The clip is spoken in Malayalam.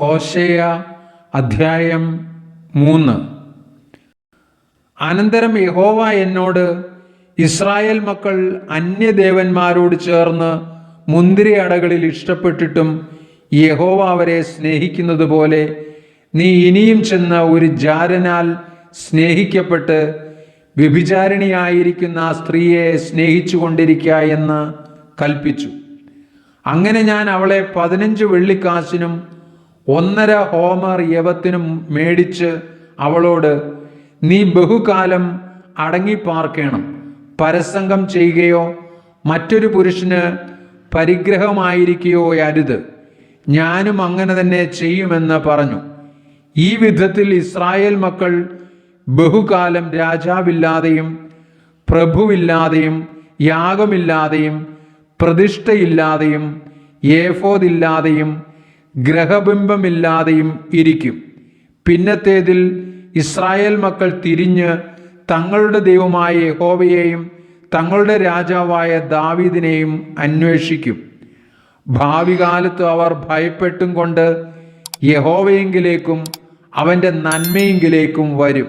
ഹോശേയ അധ്യായം 3. അനന്തരം യഹോവ എന്നോട്, ഇസ്രായേൽ മക്കൾ അന്യദേവന്മാരോട് ചേർന്ന് മുന്തിരി അടകളിൽ ഇഷ്ടപ്പെട്ടിട്ടും യഹോവ അവരെ സ്നേഹിക്കുന്നത് പോലെ നീ ഇനിയും ചെന്ന് ഒരു ജാരനാൽ സ്നേഹിക്കപ്പെട്ട് വ്യഭിചാരിണിയായിരിക്കുന്ന ആ സ്ത്രീയെ സ്നേഹിച്ചു കൊണ്ടിരിക്കുക എന്ന് കൽപ്പിച്ചു. അങ്ങനെ ഞാൻ അവളെ 15 വെള്ളിക്കാശിനും 1.5 ഹോമർ യവത്തിനും മേടിച്ച് അവളോട്, നീ ബഹുകാലം അടങ്ങിപ്പാർക്കണം, പരസംഗം ചെയ്യുകയോ മറ്റൊരു പുരുഷന് പരിഗ്രഹമായിരിക്കുകയോ അരുത്, ഞാനും അങ്ങനെ തന്നെ ചെയ്യുമെന്ന് പറഞ്ഞു. ഈ വിധത്തിൽ ഇസ്രായേൽ മക്കൾ ബഹുകാലം രാജാവില്ലാതെയും പ്രഭുവില്ലാതെയും യാഗമില്ലാതെയും പ്രതിഷ്ഠയില്ലാതെയും ഏഫോദില്ലാതെയും ഗ്രഹബിംബമില്ലാതെയും ഇരിക്കും. പിന്നത്തേതിൽ ഇസ്രായേൽ മക്കൾ തിരിഞ്ഞ് തങ്ങളുടെ ദൈവമായ യഹോവയെയും തങ്ങളുടെ രാജാവായ ദാവീദിനെയും അന്വേഷിക്കും. ഭാവി കാലത്ത് അവർ ഭയപ്പെട്ടും കൊണ്ട് യഹോവയെങ്കിലേക്കും അവൻ്റെ നന്മയെങ്കിലേക്കും വരും.